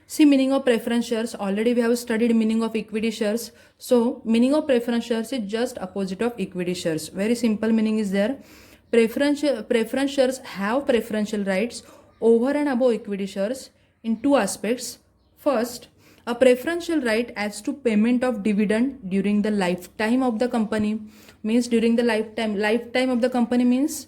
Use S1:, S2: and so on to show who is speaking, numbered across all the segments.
S1: See, meaning of preference shares. Already we have studied meaning of equity shares. So meaning of preference shares is just opposite of equity shares. Very simple meaning is there. Preference shares have preferential rights over and above equity shares in two aspects. First, a preferential right as to payment of dividend during the lifetime of the company. Means during the lifetime of the company means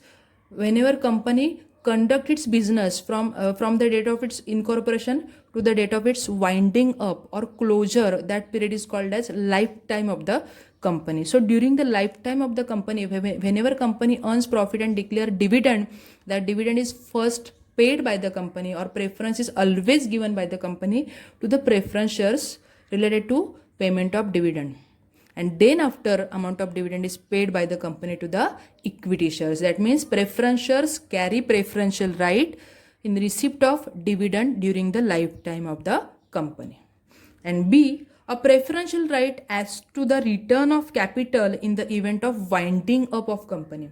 S1: whenever company conduct its business from the date of its incorporation to the date of its winding up or closure, that period is called as lifetime of the company. So during the lifetime of the company, whenever company earns profit and declare dividend, that dividend is first paid by the company, or preference is always given by the company to the preference shares related to payment of dividend. And then after amount of dividend is paid by the company to the equity shares. That means preference shares carry preferential right in receipt of dividend during the lifetime of the company. And B, a preferential right as to the return of capital in the event of winding up of company.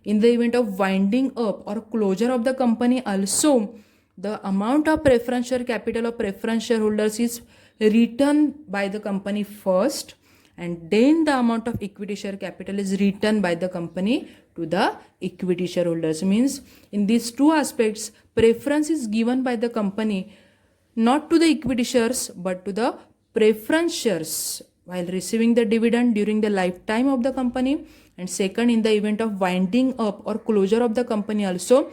S1: In the event of winding up or closure of the company also, the amount of preferential capital of preference shareholders is returned by the company first, and then the amount of equity share capital is returned by the company to the equity shareholders. Means in these two aspects, preference is given by the company not to the equity shares but to the preference shares while receiving the dividend during the lifetime of the company, and second, in the event of winding up or closure of the company also,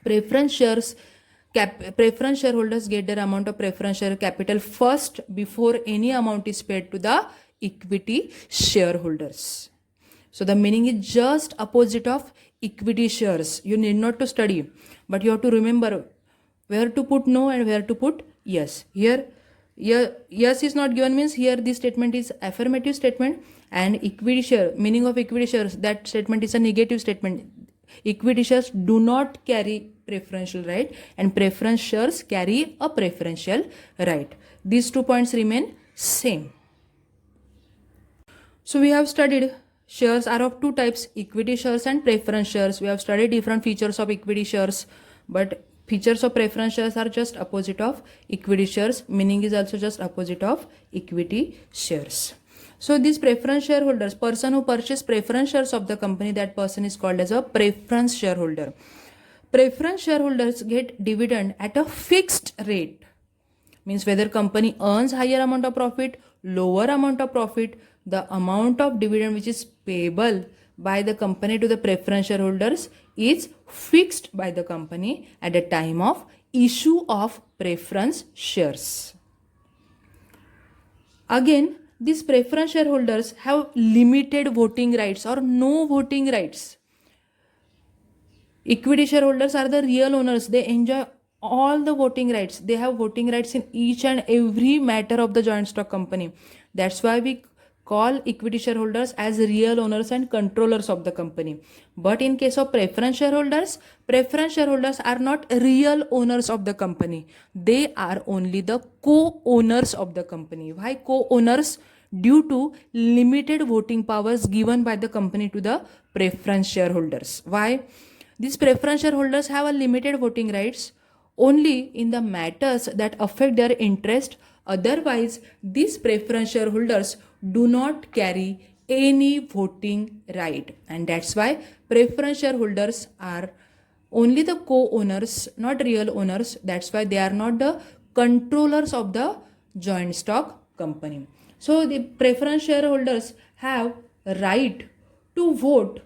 S1: preference shareholders get their amount of preference share capital first before any amount is paid to the equity shareholders. So the meaning is just opposite of equity shares. You need not to study, but you have to remember where to put no and where to put yes. Here yes is not given means here this statement is affirmative statement, and equity share, meaning of equity shares, that statement is a negative statement. Equity shares do not carry preferential right, and preference shares carry a preferential right. These 2 points remain same. So we have studied shares are of two types, equity shares and preference shares. We have studied different features of equity shares, but features of preference shares are just opposite of equity shares. Meaning is also just opposite of equity shares. So these preference shareholders, person who purchase preference shares of the company, that person is called as a preference shareholder. Preference shareholders get dividend at a fixed rate. Means whether company earns higher amount of profit, lower amount of profit, the amount of dividend which is payable by the company to the preference shareholders is fixed by the company at the time of issue of preference shares. Again, these preference shareholders have limited voting rights or no voting rights. Equity shareholders are the real owners. They enjoy all the voting rights. They have voting rights in each and every matter of the joint stock company. That's why we call equity shareholders as real owners and controllers of the company. But in case of preference shareholders are not real owners of the company. They are only the co-owners of the company. Why co-owners? Due to limited voting powers given by the company to the preference shareholders. Why? These preference shareholders have a limited voting rights only in the matters that affect their interest. Otherwise, these preference shareholders do not carry any voting right, and that's why preference shareholders are only the co-owners, not real owners. That's why they are not the controllers of the joint stock company. So the preference shareholders have right to vote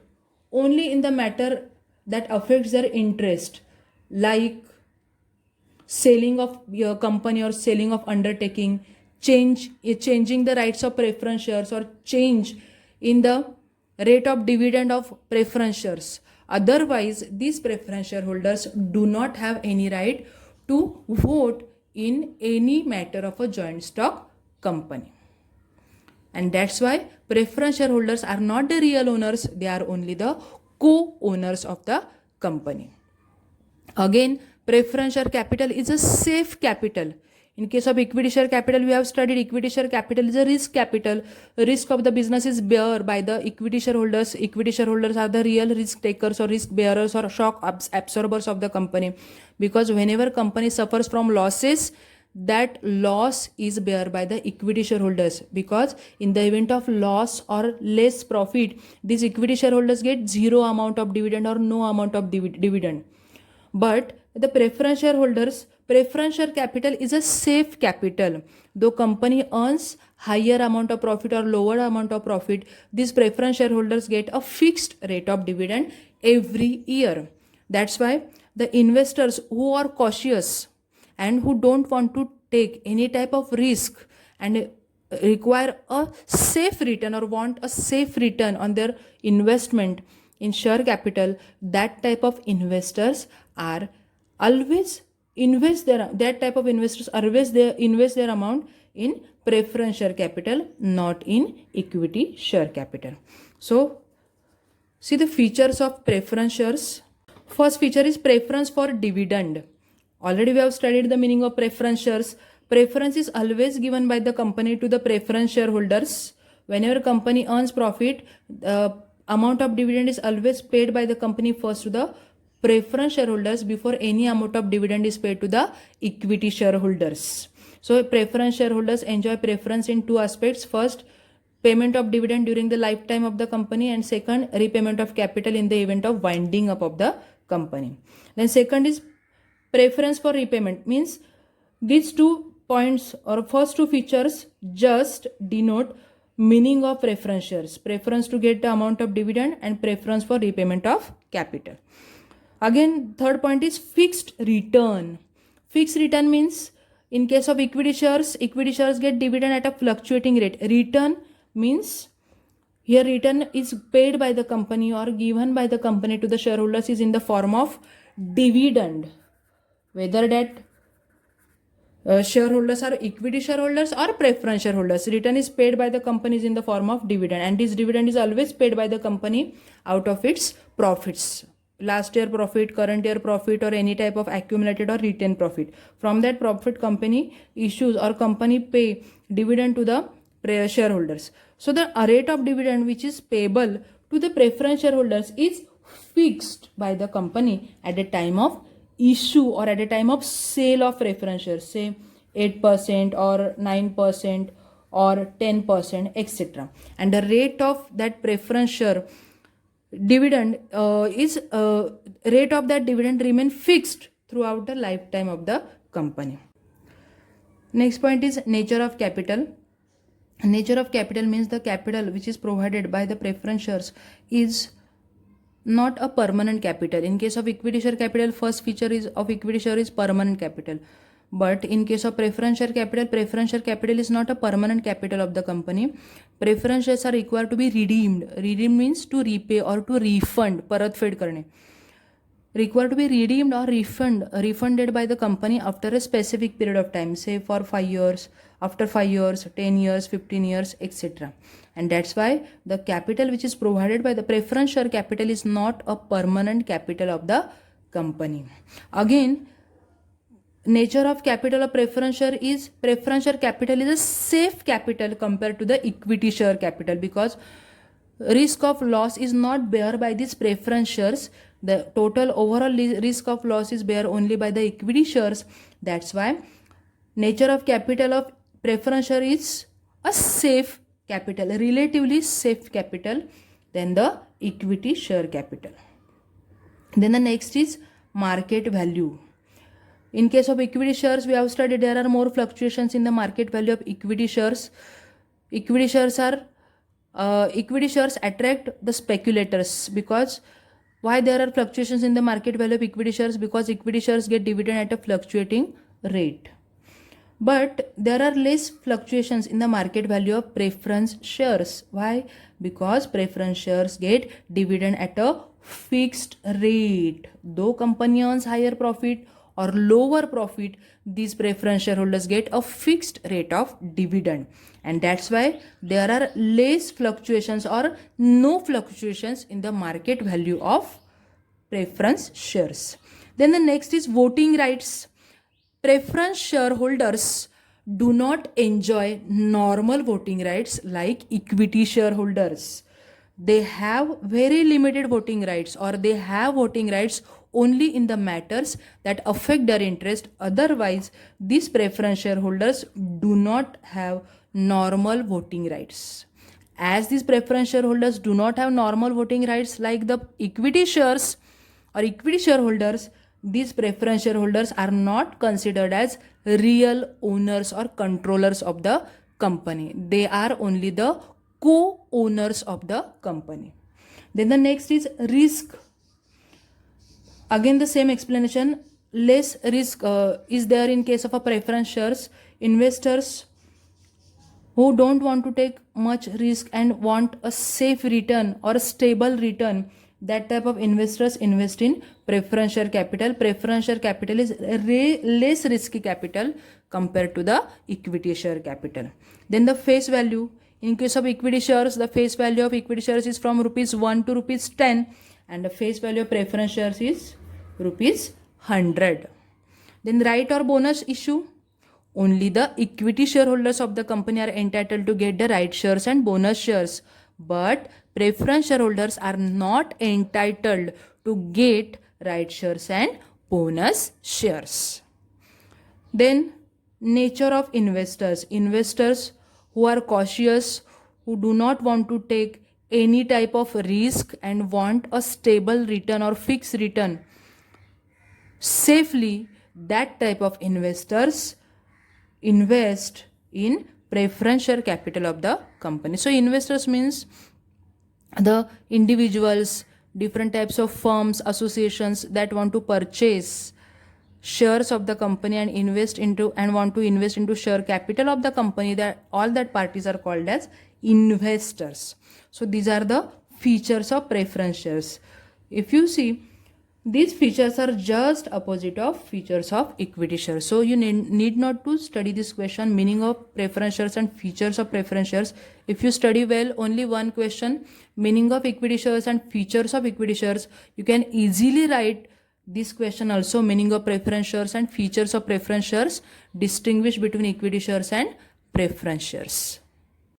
S1: only in the matter that affects their interest, like selling of your company or selling of undertaking, changing the rights of preference shares, or change in the rate of dividend of preference shares. Otherwise, these preference shareholders do not have any right to vote in any matter of a joint stock company. And that's why preference shareholders are not the real owners. They are only the co-owners of the company. Again, preference share capital is a safe capital. In case of equity share capital, we have studied equity share capital is a risk capital. Risk of the business is bear by the equity shareholders. Equity shareholders are the real risk takers or risk bearers or shock absorbers of the company. Because whenever company suffers from losses, that loss is bear by the equity shareholders, because in the event of loss or less profit, these equity shareholders get zero amount of dividend or no amount of dividend. But the preference shareholders, preference share capital is a safe capital. Though company earns higher amount of profit or lower amount of profit, these preference shareholders get a fixed rate of dividend every year. That's why the investors who are cautious and who don't want to take any type of risk and require a safe return or want a safe return on their investment in share capital, that type of investors are always invest their, that type of investors always they invest their amount in preference share capital, not in equity share capital. So see the features of preference shares. First feature is preference for dividend. Already we have studied the meaning of preference shares. Preference is always given by the company to the preference shareholders. Whenever company earns profit, amount of dividend is always paid by the company first to the preference shareholders before any amount of dividend is paid to the equity shareholders. So preference shareholders enjoy preference in two aspects. First, payment of dividend during the lifetime of the company, and second, repayment of capital in the event of winding up of the company. Then second is preference for repayment, means these 2 points or first 2 features just denote meaning of preference shares: preference to get the amount of dividend and preference for repayment of capital. Again, third point is fixed return. Fixed return means in case of equity shares get dividend at a fluctuating rate. Return means here return is paid by the company or given by the company to the shareholders is in the form of dividend, whether that shareholders are equity shareholders or preference shareholders. Return is paid by the companies in the form of dividend, and this dividend is always paid by the company out of its profits, last year profit, current year profit, or any type of accumulated or retained profit. From that profit, company issues or company pay dividend to the shareholders. So the rate of dividend which is payable to the preference shareholders is fixed by the company at the time of issue or at a time of sale of preference shares, say 8% or 9% or 10%, etc. And the rate of that preference share dividend rate of that dividend remain fixed throughout the lifetime of the company. Next point is nature of capital. Nature of capital means the capital which is provided by the preference shares is not a permanent capital. In case of equity share capital, first feature is of equity share is permanent capital. But in case of preference share capital is not a permanent capital of the company. Preference shares are required to be redeemed. Redeem means to repay or to refund, परतफेड करणे. Required to be redeemed or refunded by the company after a specific period of time, say for 5 years, after 5 years, 10 years, 15 years, etc. And that's why the capital which is provided by the preference share capital is not a permanent capital of the company. Again, nature of capital of preference share capital is a safe capital compared to the equity share capital, because risk of loss is not bear by these preference shares. The total overall risk of loss is bear only by the equity shares. That's why nature of capital of preference share is a safe capital, relatively safe capital than the equity share capital. Then the next is market value. In case of equity shares, we have studied there are more fluctuations in the market value of equity shares. Equity shares attract the speculators, because why there are fluctuations in the market value of equity shares? Because equity shares get dividend at a fluctuating rate. But there are less fluctuations in the market value of preference shares. Why? Because preference shares get dividend at a fixed rate. Though company earns higher profit or lower profit, these preference shareholders get a fixed rate of dividend. And that's why there are less fluctuations or no fluctuations in the market value of preference shares. Then the next is voting rights. Preference shareholders do not enjoy normal voting rights like equity shareholders. They have very limited voting rights, or they have voting rights only in the matters that affect their interest. Otherwise, these preference shareholders do not have normal voting rights. As these preference shareholders do not have normal voting rights like the equity shares or equity shareholders, these preference shareholders are not considered as real owners or controllers of the company. They are only the co-owners of the company. Then the next is risk. Again the same explanation. Less risk is there in case of a preference shares. Investors who don't want to take much risk and want a safe return or a stable return, that type of investors invest in preference share capital. Preference share capital is less risky capital compared to the equity share capital. Then the face value. In case of equity shares, the face value of equity shares is from rupees 1 to rupees 10, and the face value of preference shares is rupees 100. Then right or bonus issue. Only the equity shareholders of the company are entitled to get the right shares and bonus shares, but preference shareholders are not entitled to get right shares and bonus shares. Then nature of investors. Investors who are cautious, who do not want to take any type of risk and want a stable return or fixed return safely, that type of investors invest in preference share capital of the company. So investors means the individuals, different types of firms, associations that want to purchase shares of the company and want to invest into share capital of the company, that all that parties are called as investors. So these are the features of preference shares. If you see, these features are just opposite of features of equity shares. So you need not to study this question, meaning of preference shares and features of preference shares. If you study well only one question, meaning of equity shares and features of equity shares, you can easily write this question also, meaning of preference shares and features of preference shares, distinguish between equity shares and preference shares.